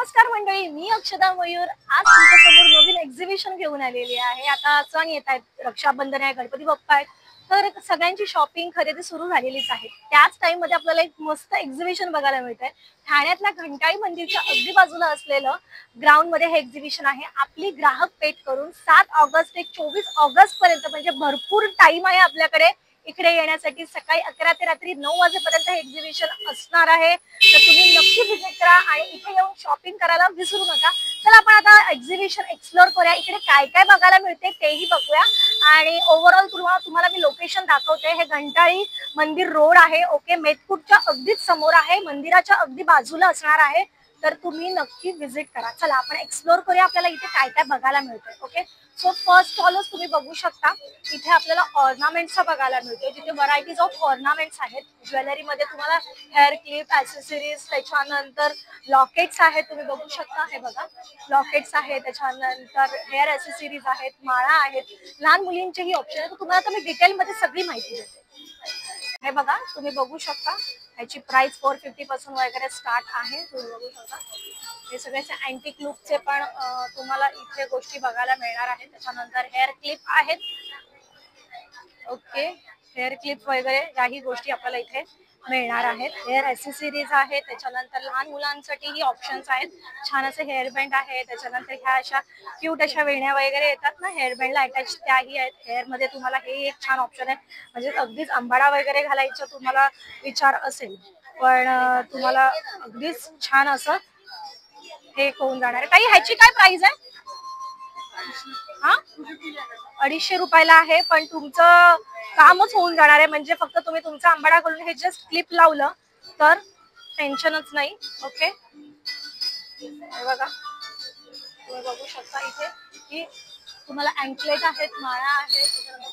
नमस्कार मंडळी, मी अक्षदा मयूर आज तुमच्या समोर नवीन एक्झिबिशन घेऊन आलेली आहे। आता सण येत आहेत, रक्षाबंधन आहे, गणपती बाप्पा आहेत, तर सगळ्यांची शॉपिंग खरेदी सुरू झालेलीच आहे। त्याच टाइम मध्ये आपल्याला एक मस्त एक्झिबिशन बघायला मिळतंय। ठाण्यातल्या घंटाळी मंदिरच्या अगदी बाजूला असलेलं ग्राउंड मध्ये हे एक्झिबिशन आहे। आपली ग्राहक पेठ करून 7 ऑगस्ट ते 24 ऑगस्ट पर्यंत म्हणजे भरपूर टाइम आहे आपल्याकडे इकडे येण्यासाठी। सकाळी 11 ते रात्री 9 वाजेपर्यंत हे एक्झिबिशन असणार आहे, तर तुम्ही नक्की व्हिजिट करा आणि इथे येऊन शॉपिंग करायला विसरू नका। चला आपण आता एक्झिबिशन एक्सप्लोर करूया, इकडे काय काय बघायला मिळते तेही बघूया आणि ओव्हरऑल तुम्हाला मी लोकेशन दाखवते। हे घंटाळी मंदिर रोड आहे, ओके, मेतकूटच्या अगदीच समोर आहे, मंदिराच्या अगदी बाजूला असणार आहे, तर तुम्ही नक्की व्हिजिट करा। चला आपण एक्सप्लोर करूया आपल्याला इथे काय काय बघायला मिळतंय। ओके, सो फर्स्ट स्टॉलच तुम्ही बघू शकता, इथे आपल्याला ऑर्नामेंट्स बघायला मिळते, जिथे व्हरायटीज ऑफ ऑर्नामेंट्स आहेत। ज्वेलरी मध्ये तुम्हाला हेअर क्लिप, ॲक्सेसरीज, त्याच्यानंतर लॉकेट्स आहेत, तुम्ही बघू शकता, हे बघा लॉकेट्स आहेत, त्याच्यानंतर हेअर ॲक्सेसरीज आहेत, माळा आहेत, लहान मुलींचेही ऑप्शन आहे। तर तुम्हाला आता मी डिटेल मध्ये सगळी माहिती देते। हे बघा तुम्ही बघू शकता, याची प्राइस 450 पासून वगैरे स्टार्ट आहे, तुम्ही बघू शकता। हे सगळ्याचे अँटिक लुकचे पण तुम्हाला इथे गोष्टी बघायला मिळणार आहेत। त्याच्यानंतर हेअर क्लिप आहेत, ओके, हेअर क्लिप वगैरे याही गोष्टी आपल्याला इथे मिळणार आहेत। हेअर ॲक्सेसरीज आहेत, त्याच्यानंतर लहान मुलांसाठीही ऑप्शन्स आहेत, छान असे हेअर बँड आहे, त्याच्यानंतर ह्या अशा क्यूट अशा वेण्या वगैरे येतात ना हेअर बँडला अटॅच, त्याही आहेत। हेअर मध्ये तुम्हाला हे एक छान ऑप्शन आहे, म्हणजे अगदीच अंबाडा वगैरे घालायचं तुम्हाला विचार असेल पण तुम्हाला अगदीच छान असं हे होऊन जाणार आहे। ताई ह्याची काय प्राइस आहे? हा, 250 रुपयाला आहे, पण तुमचं कामच होऊन जाणार आहे, म्हणजे फक्त तुम्ही तुमचा आंबाडा घालून हे जस्ट क्लिप लावलं तर टेन्शनच नाही। ओके, हे बघा तुम्ही बघू शकता इथे की तुम्हाला अँकलेट आहेत, माळा आहेत,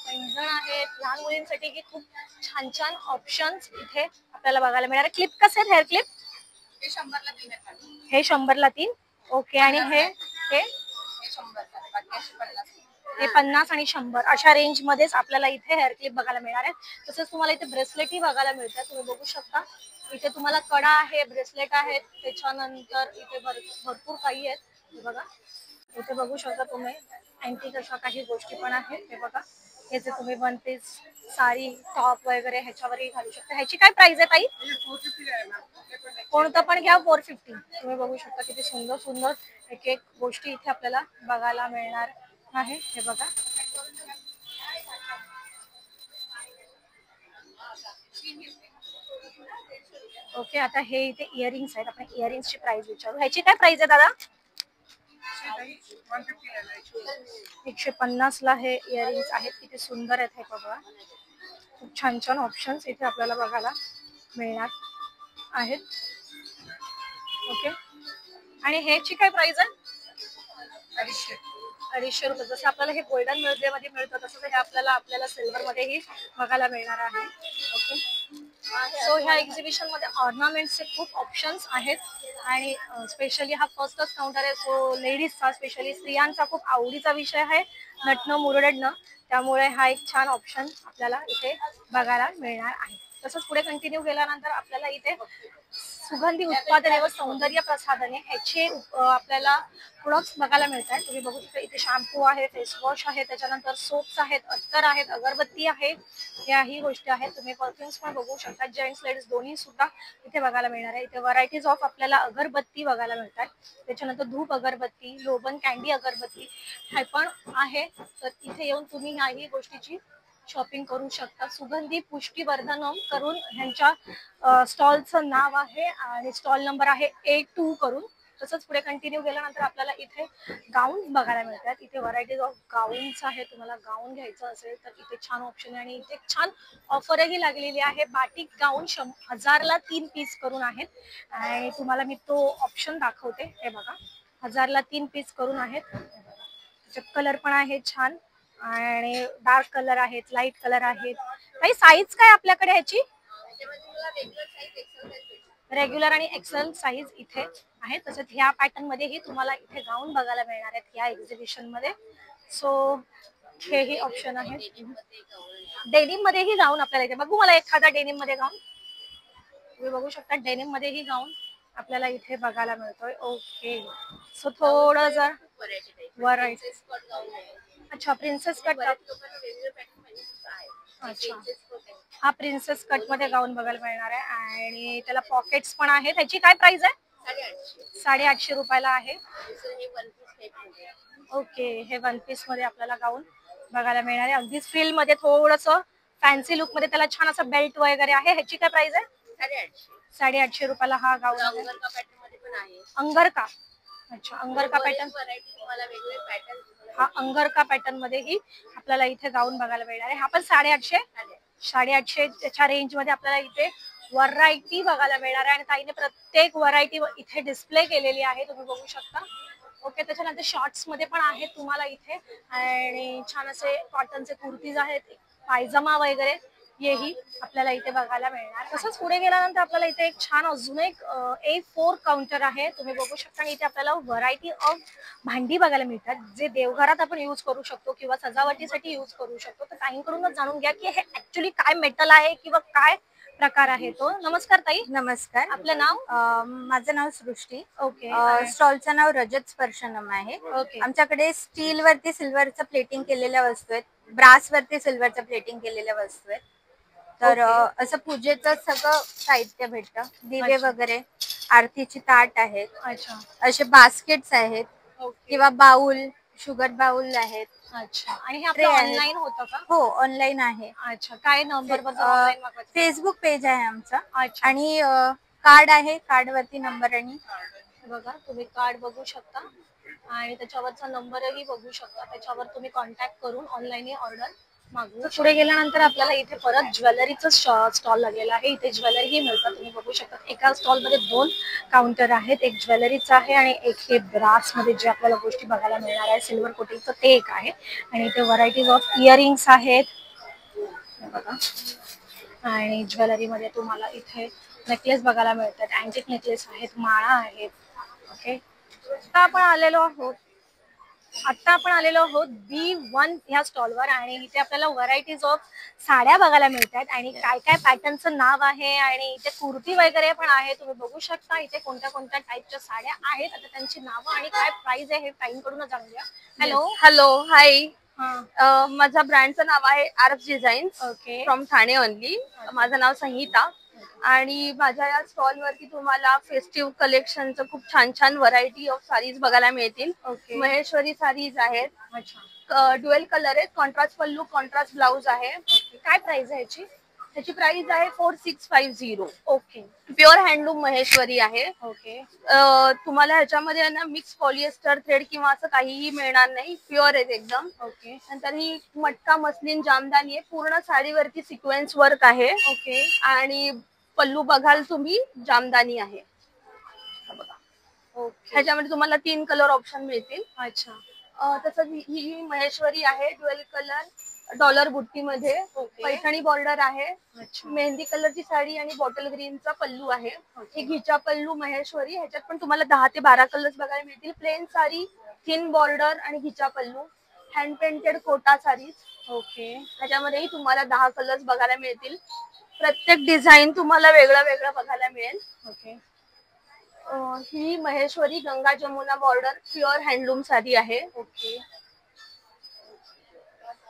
पैंजण आहेत, लहान मुलींसाठी की खूप छान छान ऑप्शन्स इथे आपल्याला बघायला मिळणार। क्लिप कसे आहेत? हेअर क्लिप हे 100ला 3 आहेत, हे 100ला 3, ओके, आणि हे 50 आणि 100 अशा रेंज मध्येच आपल्याला इथे हेअर क्लिप बघायला मिळणार आहे। तसंच तुम्हाला इथे ब्रेसलेटही बघायला मिळतात, तुम्ही बघू शकता इथे तुम्हाला कडा आहे, ब्रेसलेट आहेत, त्याच्यानंतर इथे भरपूर काही आहेत। बघा इथे बघू शकता तुम्ही अँटिक अशा काही गोष्टी पण आहेत। हे बघा हे जे तुम्ही वन पीस साडी टॉप वगैरे ह्याच्यावरही घालू शकता। ह्याची काय प्राइस आहे ताई? कोणतं पण घ्या 450। तुम्ही बघू शकता किती सुंदर सुंदर एक एक गोष्टी इथे आपल्याला बघायला मिळणार आहे। हे बघा ओके, आता हे इथे इयरिंग्स आहेत, आपण इयरिंग्सची प्राइस विचारू। ह्याची काय प्राइस आहे दादा? 150 ला हे इयरिंग्स आहेत, किती सुंदर आहेत हे बघा, खूप छान छान ऑप्शन्स इथे आपल्याला बघायला मिळणार आहेत। ओके, आणि ह्याची काय प्राइस आहे? 250 रुपये। जसं आपल्याला हे गोल्डन मध्ये मिळतं तसं हे आपल्याला सिल्वर मध्येही बघायला मिळणार आहे। ओके, सो ह्या एक्झिबिशन मध्ये ऑर्नामेंट्सचे खूप ऑप्शन्स आहेत आणि स्पेशली हा फर्स्टच काउंटर आहे, सो लेडीजचा स्पेशली स्त्रियांचा खूप आवडीचा विषय आहे नटणं मुरडणं, त्यामुळे हा एक छान ऑप्शन आपल्याला इथे बघायला मिळणार आहे। तसंच पुढे कंटिन्यू केल्यानंतर आपल्याला इथे सुगंधी उत्पादने व सौंदर्य प्रसाधने ह्याचे आपल्याला प्रोडक्ट्स बघायला मिळतात। तुम्ही बघू शकता इथे शॅम्पू आहे, फेस वॉश आहे, त्याच्यानंतर सोप्स आहेत, अत्तर आहेत, अगरबत्ती आहे, याही गोष्टी आहेत। तुम्ही परफ्युम्स पण बघू शकता, जेंट्स लेडीज दोन्ही सुद्धा इथे बघायला मिळणार आहे। इथे व्हरायटीज ऑफ आपल्याला अगरबत्ती बघायला मिळतात, त्याच्यानंतर धूप अगरबत्ती, लोबन कॅन्डी अगरबत्ती हे पण आहे, तर इथे येऊन तुम्ही याही गोष्टीची शॉपिंग करू शकता। सुगंधी पुष्टीवर्धनम करून ह्यांच्या स्टॉलचं नाव आहे आणि स्टॉल नंबर आहे A2 करून। तसंच पुढे कंटिन्यू केल्यानंतर आपल्याला इथे गाऊन बघायला मिळतात, इथे व्हरायटीज ऑफ गाऊन्स आहे, तुम्हाला गाऊन घ्यायचं असेल तर इथे छान ऑप्शन आहे आणि इथे छान ऑफरही लागलेली आहे। बाटिक गाऊन 1000ला 3 पीस करून आहेत आणि तुम्हाला मी तो ऑप्शन दाखवते। हे बघा 1000ला 3 पीस करून आहेत, त्याच्यात कलर पण आहे छान आणि डार्क कलर आहेत, लाईट कलर आहेत। काही साईज काय आपल्याकडे ह्याची? रेग्युलर आणि एक्सेल साईज इथे आहे। तसंच ह्या पॅटर्न मध्येही तुम्हाला इथे गाऊन बघायला मिळणार आहेत या एक्झिबिशन मध्ये, सो हेही ऑप्शन आहे। डेनिम मध्येही गाऊन आपल्याला इथे बघू, मला एखादा डेनिम मध्ये गाऊन, तुम्ही बघू शकता डेनिम मध्येही गाऊन आपल्याला इथे बघायला मिळतोय. ओके, सो थोडं जर व्हरायटी. अच्छा, प्रिन्सेस कट. अच्छा, हा प्रिन्सेस कट मध्ये गाऊन बघायला मिळणार आहे आणि त्याला पॉकेट्स पण आहेत. ह्याची काय प्राइस आहे? 850 रुपयाला आहे. ओके, हे वन पीस मध्ये आपल्याला गाऊन बघायला मिळणार आहे. अगदीच फील मध्ये थोडस फॅन्सी लुक मध्ये त्याला छान असं बेल्ट वगैरे आहे. ह्याची काय प्राइस आहे? 850 रुपयाला हा गाऊन आहे. अंगरका. अच्छा, अंगरका पॅटर्न. हा अंगरका पॅटर्न मध्ये ही आपल्याला इथे गाऊन बघायला मिळणार आहे. हा पण 850 त्याच्या रेंज मध्ये आपल्याला इथे व्हरायटी बघायला मिळणार आहे आणि ताईने प्रत्येक व्हरायटी इथे डिस्प्ले केलेली आहे, तुम्ही बघू शकता. ओके, त्याच्यानंतर शॉर्ट्स मध्ये पण आहेत तुम्हाला इथे आणि छान असे कॉटनचे कुर्तीज आहेत, पायजमा वगैरे हेही आपल्याला इथे बघायला मिळणार. तसंच पुढे गेल्यानंतर आपल्याला इथे एक छान अजून एक A4 काउंटर आहे, तुम्ही बघू शकता. आणि इथे आपल्याला व्हरायटी ऑफ भांडी बघायला मिळतात, जे देवघरात आपण यूज करू शकतो किंवा सजावटीसाठी यूज करू शकतो. तर ताईंकडूनच जाणून घ्या की हे ऍक्च्युली काय मेटल आहे किंवा काय प्रकार आहे तो. नमस्कार ताई. नमस्कार. आपलं नाव? माझं नाव सृष्टी. ओके. स्टॉलचं नाव रजत स्पर्शनम आहे. ओके. आमच्याकडे स्टील वरती सिल्वरचं प्लेटिंग केलेल्या वस्तू आहेत, ब्रास वरती सिल्वरचं प्लेटिंग केलेल्या वस्तू आहेत. तर असं पूजेचं सगळं साहित्य भेटतं, दिवे वगैरे, आरतीची ताट आहेत. अच्छा, असे बास्केट्स आहेत किंवा बाउल, शुगर बाउल आहेत. अच्छा, आणि हे आपलं ऑनलाईन होतं का? हो, ऑनलाईन आहे. अच्छा, काय नंबर वर ऑनलाईन मागवायचं? फेसबुक पेज आहे आमचा. अच्छा, आणि कार्ड आहे, कार्ड वरती नंबर आणि बघा तुम्ही कार्ड बघू शकता आणि त्याच्यावरचा नंबरही बघू शकता. त्याच्यावर तुम्ही कॉन्टॅक्ट करून ऑनलाईन ऑर्डर मागवू. पुढे गेल्यानंतर आपल्याला इथे परत ज्वेलरीचं स्टॉल लागलेला आहे. इथे ज्वेलरी मिळतात, तुम्ही बघू शकता. एका स्टॉल मध्ये 2 काउंटर आहेत, एक ज्वेलरीचा आहे आणि एक हे ब्रास मध्ये जे आपल्याला गोष्टी बघायला मिळणार आहे सिल्वर कोटिंगचं ते एक आहे. आणि इथे व्हरायटीज ऑफ इयरिंग्स आहेत बघा. आणि ज्वेलरी मध्ये तुम्हाला इथे नेकलेस बघायला मिळतात, अँटिक नेकलेस आहेत, माळा आहेत. ओके, आता आपण आलेलो आहोत B1 ह्या स्टॉलवर आणि इथे आपल्याला व्हरायटीज ऑफ साड्या बघायला मिळतात आणि काय काय पॅटर्नचं नाव आहे आणि इथे कुर्ती वगैरे पण आहे, तुम्ही बघू शकता. इथे कोणत्या कोणत्या टाईपच्या साड्या आहेत, आता त्यांची नावं आणि काय प्राइस आहे हे ताईंकडूनच जाणून घ्या. Hello, hi. माझ्या ब्रँडचं नाव आहे Aaraf designs. Okay, from Thane only. माझं नाव संहिता आणि माझ्या या स्टॉल वरती तुम्हाला फेस्टिव्ह कलेक्शनचं खूप छान छान व्हरायटी ऑफ साडीज बघायला मिळतील. ओके, महेश्वरी साडीज आहेत. अच्छा, ड्युएल कलर आहेत, कॉन्ट्रास्ट पल्लू, कॉन्ट्रास्ट ब्लाउज आहे. काय प्राइस आहे याची? त्याची प्राइस आहे 4650. ओके, प्युअर हँडलूम महेश्वरी आहे. ओके, तुम्हाला ह्याच्यामध्ये ना मिक्स पॉलिएस्टर थ्रेड किंवा असं काहीही मिळणार नाही, प्युअर आहे एकदम. ओके, नंतर ही मटका मस्लिन जामदानी आहे, पूर्ण साडीवरती सिक्वेन्स वर्क आहे. ओके, आणि पल्लू बघाल तुम्ही जामदानी आहे बघा. ओके, ह्याच्यामध्ये तुम्हाला 3 कलर ऑप्शन मिळतील. अच्छा, तसंच ही महेश्वरी आहे, ड्युएल कलर डॉलर बुट्टी मध्ये, पैठणी बॉर्डर आहे, मेहंदी कलरची साडी आणि बॉटल ग्रीनचा पल्लू आहे. ही घिचा पल्लू महेश्वरी, ह्याच्यात पण तुम्हाला 10 ते 12 कलर्स बघायला मिळतील. प्लेन साडी, थिन बॉर्डर आणि घिचा pallu, hand painted Kota saris. Okay, ह्याच्यामध्येही तुम्हाला 10 कलर्स बघायला मिळतील. प्रत्येक डिझाईन तुम्हाला वेगळं वेगळं बघायला मिळेल. ओके, ही Maheshwari Ganga Jamuna border pure handloom sari आहे. ओके,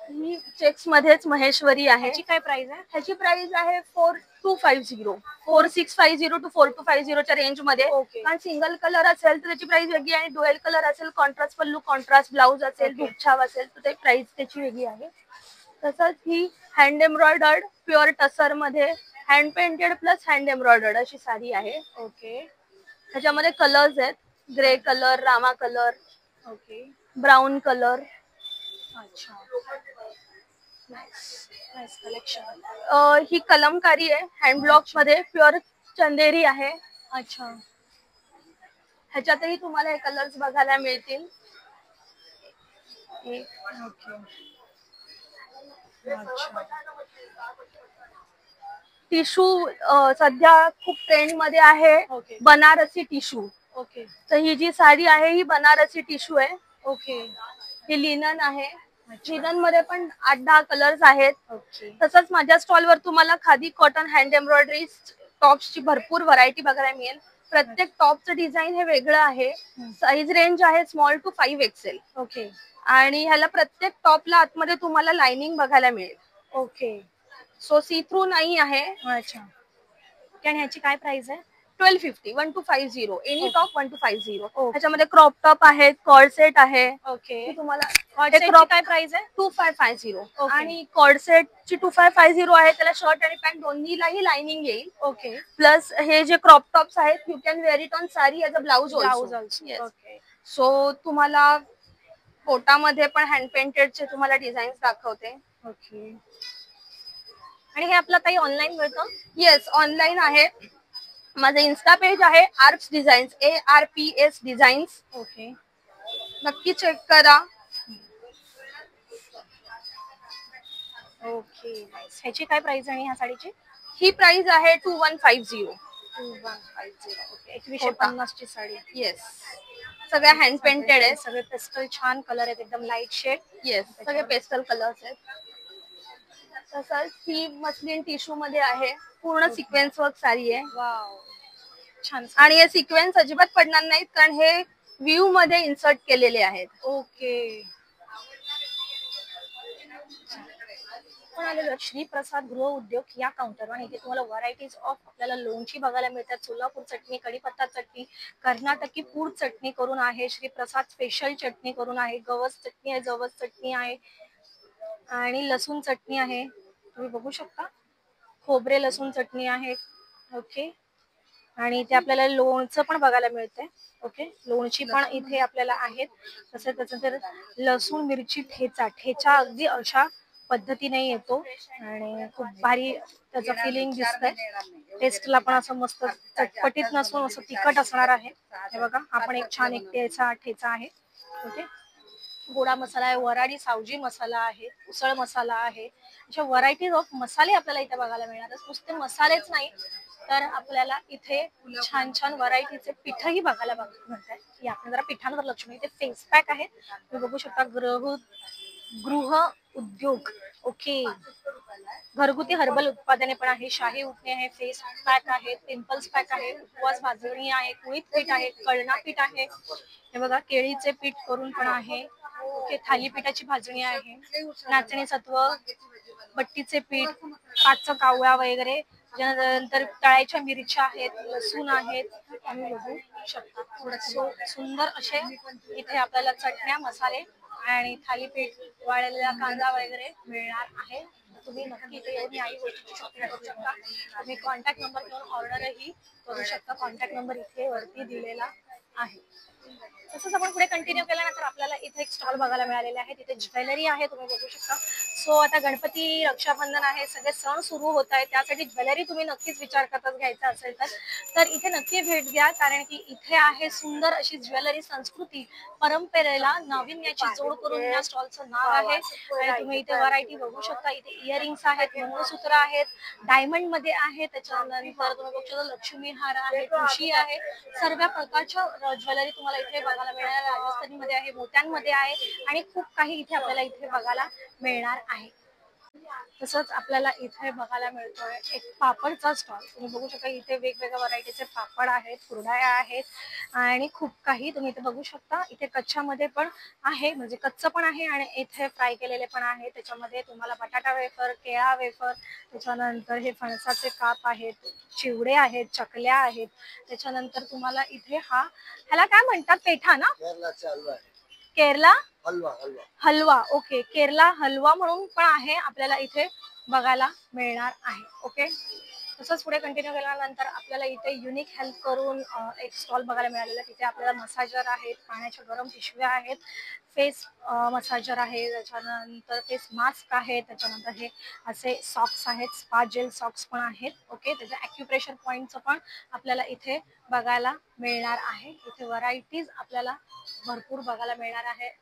ही चेक्स मध्येच महेश्वरी आहे. ह्याची काय प्राइस आहे? ह्याची प्राइस आहे 4250, 4650 टू 4250 च्या रेंज मध्ये. कारण सिंगल कलर असेल तर त्याची प्राइस वेगळी आणि डुएल कलर असेल, कॉन्ट्रास्ट पल्लू, कॉन्ट्रास्ट ब्लाउज असेल, धूपछाव असेल तर त्याची प्राइस त्याची वेगळी आहे. तसंच ही हँड एम्ब्रॉयडर्ड प्युअर टसर मध्ये hand painted plus hand embroidered अशी साडी आहे. ओके, ह्याच्यामध्ये कलर्स आहेत, grey colour, Rama colour, okay, brown colour. अच्छा, नाईस कलेक्शन. ही कलमकारी आहे, हँड ब्लॉक मध्ये प्युअर चंदेरी आहे. अच्छा, ह्याच्यातही तुम्हाला हे कलर्स बघायला मिळतील. ओके, अच्छा, टिश्यू सध्या खूप ट्रेंड मध्ये आहे, बनारसी टिश्यू. ओके, तर ही जी साडी आहे ही बनारसी टिश्यू आहे. ओके, ही लिनन आहे, लिनन मध्ये पण 8-10 कलर्स आहेत. ओके, तसंच माझ्या स्टॉलवर तुम्हाला खादी कॉटन हँड एम्ब्रॉयडरी टॉप्सची भरपूर व्हरायटी बघायला मिळेल. प्रत्येक टॉपचं डिझाईन हे वेगळं आहे. साईज रेंज आहे स्मॉल टू 5XL. ओके आणि ह्याला प्रत्येक टॉपला आतमध्ये तुम्हाला लाइनिंग बघायला मिळेल. ओके. सो सी थ्रू नाही आहे. अच्छा. आणि ह्याची काय प्राइस आहे? 1250. 1250. Any Okay. टॉप 1250. Okay. ह्याच्यामध्ये क्रॉप टॉप आहेत, कॉर्ड सेट आहे. ओके. तुम्हाला क्रॉप काय प्राइस आहे? 2550. Okay. आणि कॉर्ड सेटची 2550 आहे. त्याला शर्ट आणि पॅन्ट दोन्हीलाही लाइनिंग येईल. ओके. प्लस हे जे क्रॉप टॉप्स आहेत you can wear it on sari as a blouse also. Okay. So तुम्हाला कोटामध्ये पण हँड पेंटेडचे तुम्हाला डिझाईन दाखवते. ओके. आणि हे आपलं काही ऑनलाईन मिळतं? येस, ऑनलाईन आहे. माझं इन्स्टा पेज आहे आर्प्स डिझाईन्स, ARPS डिझाईन्स. ओके. नक्की चेक करा. ओके. ह्याची काय प्राइस आहे ह्या साडीची? ही प्राइस आहे 2150. 2150. ओके. 2150 ची साडी. येस, सगळ्या हँड पेंटेड आहेत. सगळे पेस्टल छान कलर आहेत, एकदम लाईट शेड. येस, सगळे पेस्टल कलर्स आहेत. तसंच ही मस्लिन टिश्यू मध्ये आहे. पूर्ण सिक्वेन्स वर्क साडी आहे. वाव, छान. आणि हे सिक्वेन्स अजिबात पडणार नाहीत कारण हे व्ह्यू मध्ये इन्सर्ट केलेले आहेत. ओके. पण आलेलं श्री प्रसाद गृह उद्योग या काउंटरवर आणि इथे तुम्हाला व्हरायटीज ऑफ आपल्याला लोणची बघायला मिळतात. सोलापूर चटणी, कढीपत्ता चटणी, कर्नाटकी पूड चटणी करून आहे, श्री प्रसाद स्पेशल चटणी करून आहे, गवस चटणी आहे, जवस चटणी आहे आणि लसूण चटणी आहे. तुम्ही बघू शकता, खोबरे लसूण चटणी आहे. ओके. आणि इथे आपल्याला लोणचं पण बघायला मिळते. ओके, लोणची पण इथे आपल्याला आहेत. तसं त्याच्यानंतर लसूण मिरची ठेचा अगदी अशा पद्धतीने येतो आणि खूप भारी त्याचं फिलिंग दिसतंय. टेस्टला पण असं मस्त चटपटीत नसून असं तिखट असणार आहे. हे बघा, आपण एक छान एक ठेचा आहे. ओके, गोडा मसाला आहे, वराडी सावजी मसाला आहे, उसळ मसाला आहे. अशा व्हरायटीज ऑफ मसाले आपल्याला इथे बघायला मिळणार. नुसते मसालेच नाही तर आपल्याला इथे छान छान व्हरायटीचे पीठही बघायला मिळतात. या आपण जरा पिठांवर लक्ष देऊ. इथे फेस पॅक आहे, तुम्ही बघू शकता. गृह उद्योग. ओके, घरगुती हर्बल उत्पादने पण आहे, शाही उठणे आहे, फेस पॅक आहे, पिंपल्स पॅक आहे, उपवास भाजणी आहे, कुळीत पीठ आहे, कळणा पीठ आहे. हे बघा, केळीचे पीठ करून पण आहे. ओके, थालीपीठाची भाजणी आहे, नाचणी सत्व, बट्टीचे पीठ, पाच कावळा वगैरे. त्यानंतर तळायच्या मिरच्या आहेत, लसूण आहेत. आम्ही बघू शकता सुंदर असे इथे आपल्याला चटण्या, मसाले आणि थालीपीठ, वाळलेला कांदा वगैरे मिळणार आहे. तुम्ही नक्की इथे येऊन याही गोष्टी शॉपिंग करू शकता. तुम्ही कॉन्टॅक्ट नंबर घेऊन ऑर्डरही करू शकता. कॉन्टॅक्ट नंबर इथे वरती दिलेला आहे. तसंच आपण पुढे कंटिन्यू केल्यानंतर आपल्याला इथे एक स्टॉल बघायला मिळालेले आहे. तिथे ज्वेलरी आहे, तुम्ही बघू शकता. सो आता गणपती, रक्षाबंधन आहे, सगळे सण सुरू होत आहे, त्यासाठी ज्वेलरी तुम्ही नक्कीच विचार करताच घ्यायचा असेल तर इथे नक्की भेट द्या. कारण की इथे आहे सुंदर अशी ज्वेलरी, संस्कृती, परंपरेला नाविन्याची जोड करून या स्टॉलचं नाव आहे. आणि तुम्ही इथे व्हरायटी बघू शकता. इथे इयरिंग्स आहेत, मंगळसूत्र आहेत, डायमंड मध्ये आहे. त्याच्यानंतर तुम्ही बघू शकता लक्ष्मी हार आहे, ठुशी आहे. सर्व प्रकारच्या ज्वेलरी तुम्हाला इथे बघायला मिळणार. राजस्थानी मध्ये आहे, मोत्यांमध्ये आहे आणि खूप काही इथे आपल्याला इथे बघायला मिळणार आहे. तसंच आपल्याला इथे बघायला मिळतोय एक पापडचा स्टॉल. तुम्ही बघू शकता इथे वेगवेगळ्या व्हरायटीचे पापड आहेत, कुरडया आहेत आणि खूप काही तुम्ही इथे बघू शकता. इथे कच्च्यामध्ये पण आहे, म्हणजे कच्चं पण आहे आणि इथे फ्राय केलेले पण आहे. त्याच्यामध्ये तुम्हाला बटाटा वेफर, केळा वेफर, त्याच्यानंतर हे फणसाचे काप आहेत, चिवडे आहेत, चकल्या आहेत. त्याच्यानंतर तुम्हाला इथे ह्याला काय म्हणतात, पेठा ना, केरला हलवा. ओके, केरला हलवा म्हणून पण आहे, आपल्याला इथे बघायला मिळणार आहे. ओके, तसंच पुढे कंटिन्यू केल्यानंतर आपल्याला इथे युनिक हेल्थ करून एक स्टॉल बघायला मिळालेला. तिथे आपल्याला मसाजर आहेत, पाण्याच्या गरम पिशव्या आहेत, फेस मसाजर आहे, त्याच्यानंतर फेस मास्क आहे, त्याच्यानंतर हे असे सॉक्स आहेत, स्पा जेल सॉक्स पण आहेत. ओके, त्याच्या ॲक्युप्रेशर पॉईंटचं पण आपल्याला इथे बघायला मिळणार आहे. इथे व्हरायटीज आपल्याला भरपूर बघायला मिळणार आहे.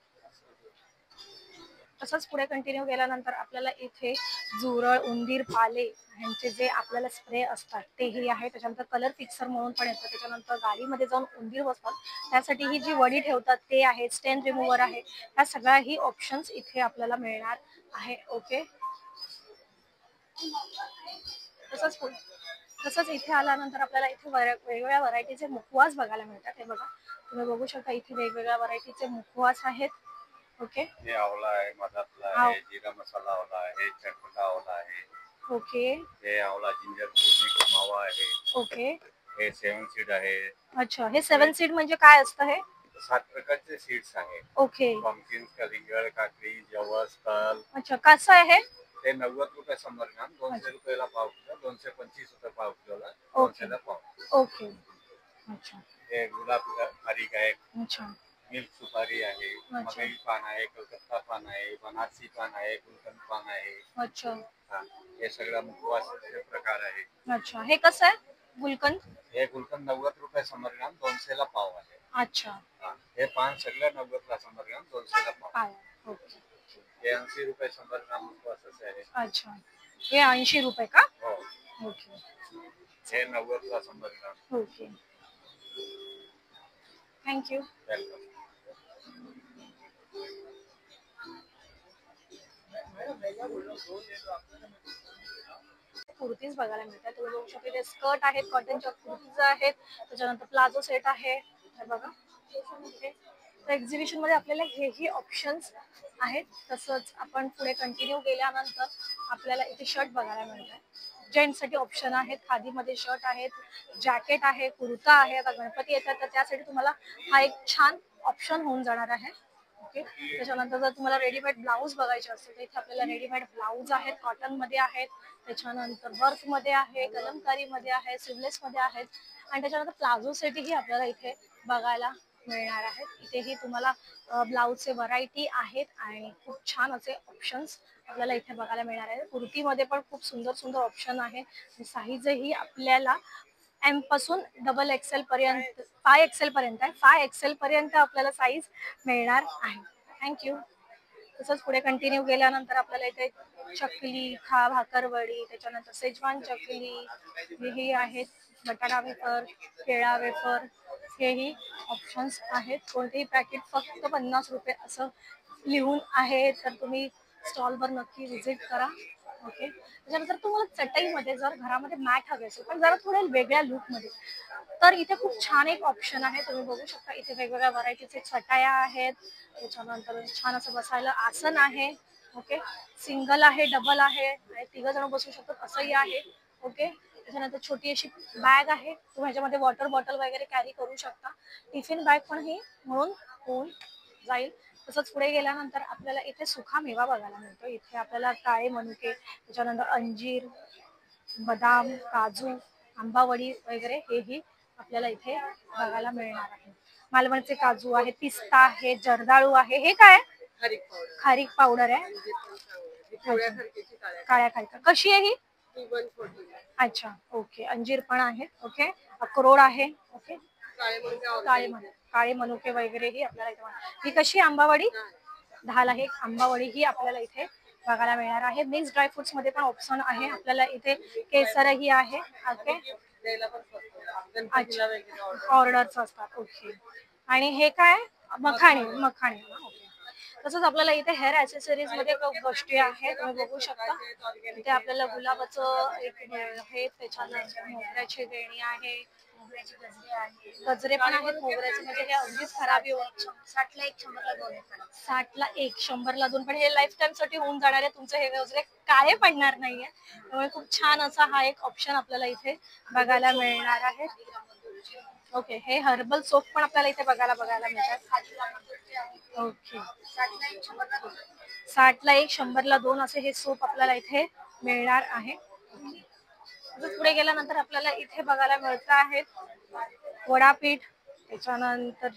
तसंच पुढे कंटिन्यू केल्यानंतर आपल्याला इथे जुरळ, उंदीर, पाले ह्यांचे जे आपल्याला स्प्रे असतात तेही आहे. त्याच्यानंतर कलर फिक्सर म्हणून पण येतं. त्याच्यानंतर गाडीमध्ये जाऊन उंदीर बसतात त्यासाठी ही जी वडी ठेवतात ते आहे, स्टेन रिमूव्हर आहे. ह्या सगळ्याही ऑप्शन्स इथे आपल्याला मिळणार आहे. ओके, तसंच तसंच इथे आल्यानंतर आपल्याला इथे वेगवेगळ्या व्हरायटीचे मुखवास बघायला मिळतात. हे बघा, तुम्ही बघू शकता इथे वेगवेगळ्या व्हरायटीचे मुखवास आहेत. ओके, हे आवळा आहे, मधातला आहे, जिरा मसाला आवळा आहे, चटपटा आवळा आहे. ओके, हे आवळा जिंजर टॉनिक मावा आहे. ओके, हे 7 सीड आहे. अच्छा, हे 7 सीड म्हणजे काय असतं हे? 7 प्रकारचे सीड्स आहे. ओके, पंपकिन, कलिंगड, काकडी, जवस, तल. अच्छा, कसं आहे हे? ते 90 रुपये 100 ग्राम, 200 रुपयाला पाव किलो, 225 रुपये पाव किलोला, ओके. 200ला पाव. ओके, अच्छा, हे गुलाब खारीक आहे, अच्छा, मिल्क सुपारी आहे, मकई पान आहे, कलकत्ता पान आहे, बनारसी पान आहे, गुलकंद पान आहे. अच्छा, हा, हे सगळं मुखवासाचे प्रकार आहे. अच्छा, हे कसं आहे गुलकंद? हे गुलकंद 90 रुपये 100 ग्राम, 200ला पाव आहे. अच्छा, हा, हे पान सगळं 90ला 100 ग्राम, 200ला पाव. पाव, ओके, हे 80 रुपये 100 ग्राम मुखवासाचे आहे. अच्छा, हे 80 रुपये का? हो, ओके, हे 90ला 100 gram. Okay, thank you. Welcome. Kurtis बघायला मिळतात. तुम्ही बघू शकता इथे स्कर्ट आहेत, कॉटनच्या कुर्तीज आहेत, त्याच्यानंतर प्लाझो सेट आहे. हे बघा, तर एक्झिबिशन मध्ये आपल्याला हेही ऑप्शन्स आहेत. तसंच आपण पुढे कंटिन्यू गेल्यानंतर आपल्याला इथे शर्ट बघायला मिळतात. जेंट्ससाठी ऑप्शन आहेत, खादीमध्ये शर्ट आहेत, जॅकेट आहे, कुर्ता आहे. आता गणपती येतात तर त्यासाठी तुम्हाला हा एक छान ऑप्शन होऊन जाणार आहे. ओके, त्याच्यानंतर जर तुम्हाला रेडीमेड ब्लाऊज बघायचे असेल तर इथे आपल्याला रेडीमेड ब्लाऊज आहेत, कॉटन मध्ये आहेत, त्याच्यानंतर वर्क मध्ये आहे, कलमकारी मध्ये आहे, सिवलेस मध्ये आहेत, आणि त्याच्यानंतर प्लाझो सेटही आपल्याला इथे बघायला मिळणार आहेत. इथेही तुम्हाला ब्लाऊजचे व्हरायटी आहेत आणि खूप छान असे ऑप्शन्स आपल्याला इथे बघायला मिळणार आहे. कुर्तीमध्ये पण खूप सुंदर सुंदर ऑप्शन आहे. साईजही आपल्याला एम पासून XXL पर्यंत, 5XL पर्यंत आहे. 5XL पर्यंत आपल्याला साईज मिळणार आहे. थँक्यू. तसंच पुढे कंटिन्यू गेल्यानंतर आपल्याला इथे चकली, भाकरवडी, त्याच्यानंतर सेजवान चकली हेही आहेत, बटाटा वेफर, केळा वेफर, हेही ऑप्शन्स आहेत. कोणतेही पॅकेट फक्त 50 रुपये असं लिहून आहे, तर तुम्ही स्टॉलवर नक्की व्हिजिट करा. ओके, त्याच्यानंतर तुम्हाला चटईमध्ये जर घरामध्ये मॅट हवे असेल पण जरा थोड्या वेगळ्या लुकमध्ये, तर इथे खूप छान एक ऑप्शन आहे. तुम्ही बघू शकता इथे वेगवेगळ्या व्हरायटीचे चटाया आहेत, त्याच्यानंतर छान असं बसायला आसन आहे. ओके, सिंगल आहे, डबल आहे, आणि 3 जण बसू शकतात असंही आहे. ओके, त्याच्यानंतर छोटी अशी बॅग आहे, तुम्ही ह्याच्यामध्ये वॉटर बॉटल वगैरे कॅरी करू शकता. टिफिन बॅग पण ही म्हणून होऊन जाईल. तसंच पुढे गेल्यानंतर आपल्याला इथे सुखा मेवा बघायला मिळतो. इथे आपल्याला काळे मनुके, त्याच्यानंतर अंजीर, बदाम, काजू, आंबावडी वगैरे हेही आपल्याला इथे बघायला मिळणार आहे. मालवणचे काजू आहे, पिस्ता आहे, जर्दाळू आहे. हे काय? खारीक पावडर आहे. काळ्या खारीक कशी आहे ही? अच्छा, ओके. अंजीर पण आहे. ओके, अक्रोड आहे. ओके, काळे मनुके वगैरे ही आपल्याला इथे ही कशी आंबावडी? 10 ला एक आंबावडी ही आपल्याला इथे बघायला मिळणार आहे. मिक्स ड्रायफ्रुट्स मध्ये पण ऑप्शन आहे आपल्याला इथे. केसरही आहे. ओके, ऑर्डर्स असतात. ओके, आणि हे काय? मखाणे. ओके, तसंच आपल्याला इथे हेअर ऍक्सेसरीज मध्ये खूप गोष्टी आहेत. तुम्ही बघू शकता इथे आपल्याला गुलाबाचं एक हे, त्याच्यानंतर मोगऱ्याची वेणी आहे, गजरे पण आहेत मोगऱ्याचे, म्हणजे हे अगदीच खराबी होत. 60 ला 1, 100 ला 2. 60 ला 1, 100 ला 2, पण हे लाईफ टाइम साठी होऊन जाणार आहे. तुमचे हे गजरे काळे पडणार नाहीये. त्यामुळे खूप छान असा हा एक ऑप्शन आपल्याला इथे बघायला मिळणार आहे. ओके, हे हर्बल सोप पण आपल्याला इथे बघायला मिळतात. ओके, 60 ला 1, 100 ला 2 असे हे सोप आपल्याला इथे मिळणार आहे. पुढे गेल्यानंतर आपल्याला इथे बघायला मिळत आहेत वडापीठ, त्याच्यानंतर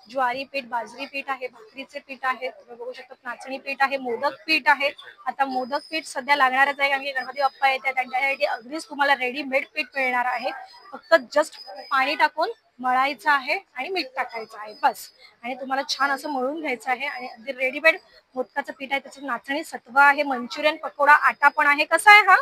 ज्वारी पीठ, बाजरी पीठ आहे, भाकरीचे पीठ आहे, तुम्ही बघू शकता नाचणी पीठ आहे, मोदक पीठ आहे. आता मोदक पीठ सध्या लागणारच आहे, कारण की गणपती बाप्पा येतात त्यांच्यासाठी अगदीच तुम्हाला रेडीमेड पीठ मिळणार आहे. फक्त जस्ट पाणी टाकून मळायचं आहे आणि मीठ टाकायचं आहे बस, आणि तुम्हाला छान असं मळून घ्यायचं आहे. आणि अगदी रेडीमेड मोदकाचं पीठ आहे, त्याचं नाचणी सत्व आहे, मंचुरियन पकोडा आटा पण आहे. कसा आहे हा?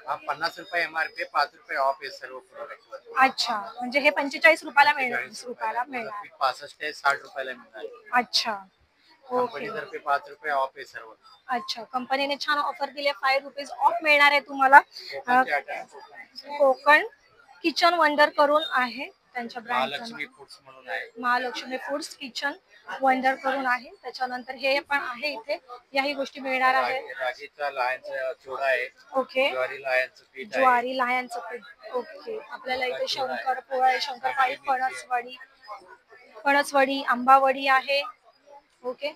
50 रुपये MRP, 5 रुपये ऑफ आहे सर्व प्रोडक्ट. अच्छा, म्हणजे हे 45 रुपयाला मिळणार, 20 रुपयाला मिळणार. 65 आहे, 60 रुपयाला मिळणार. अच्छा, कंपनीतर्फे 5 रुपये ऑफ आहे सर्व. अच्छा, कंपनीने छान ऑफर दिली आहे, 5 रुपीज ऑफ मिळणार आहे तुम्हाला. कोकणचे आयटम कोकण किचन वंडर करून आहे त्यांच्या महालक्ष्मी ब्रँडचं फूड्स म्हणून आहे. महालक्ष्मी फूड्स किचन वंडर करून आहे. त्याच्यानंतर हे पण आहे इथे, याही गोष्टी मिळणार आहेत. रागीचा लहानचा चिवडा आहे. ओके, ज्वारी लहानचं पीठ आहे. ज्वारी लहानचं पीठ. ओके, आपल्याला इथे शंकरपोळा, शंकरपाळी, फणसवडी, आंबावडी आहे. ओके,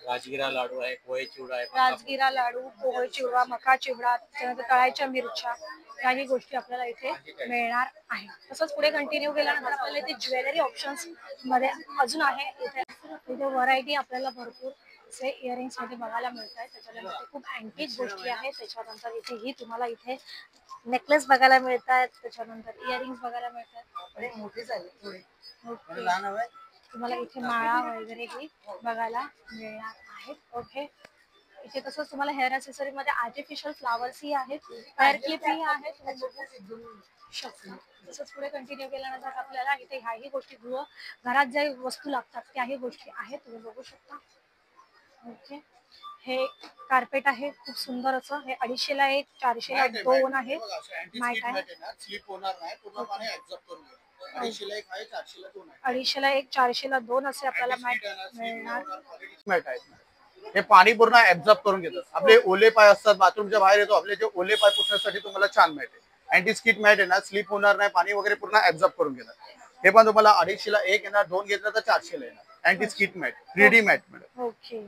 राजगिरा लाडू आहे, पोहे चिवडा आहे. राजगिरा लाडू, पोहे चिवडा, मका चिवडा, त्याच्यानंतर तळायच्या मिरच्या, याही गोष्टी आपल्याला इथे मिळणार आहे. तसंच पुढे कंटिन्यू केल्यानंतर आपल्याला इथे ज्वेलरी ऑप्शन्स मध्ये अजून आहे. इथे व्हरायटी आपल्याला भरपूर असे इयरिंग्स मध्ये बघायला मिळत आहेत. त्याच्यानंतर खूप अँटिक गोष्टी आहेत. त्याच्यानंतर इथेही तुम्हाला इथे नेकलेस बघायला मिळत आहेत. त्याच्यानंतर इयरिंग्स बघायला मिळत आहेत. ओके, तुम्हाला इथे माळा वगैरेही बघायला मिळणार आहेत. ओके, इथे तसंच तुम्हाला हेअर ॲक्सेसरी मध्ये आर्टिफिशियल फ्लावर्स ही आहेत, हेअर क्लिप ही आहेत. तसंच पुढे कंटिन्यू केल्यानंतर आपल्याला इथे ह्याही गोष्टी घरात ज्या वस्तू लागतात त्याही गोष्टी आहेत, तुम्ही बघू शकता. ओके, हे कार्पेट आहे खूप सुंदर असं. हे 250 ला एक, 400 ला 2 आहे. माईट आहे, स्लिप होणार नाही, पूर्णपणे ऍब्सॉर्ब करून घेतो. 250 ला एक आहे, 400 ला 2 आहे. 250 ला एक, 400 ला 2 असे आपल्याला मॅट मिळणार. मॅट आहेत. हे पाणी पूर्ण ऍब्सॉर्ब करून घेतात. आपले ओले पाय असतात बाथरूमच्या बाहेर येतो, आपले जे ओले पाय पुसण्यासाठी तुम्हाला छान मॅट आहे. अँटी स्किट मॅट आहे ना, स्लिप होणार नाही, पाणी वगैरे पूर्ण ऍब्सॉर्ब करून घेतात. हे पण तुम्हाला 250 ला एक येणार, 2 घेतला तर 400 ला येणार. Anti skid mat, 3D mat madam. Okay,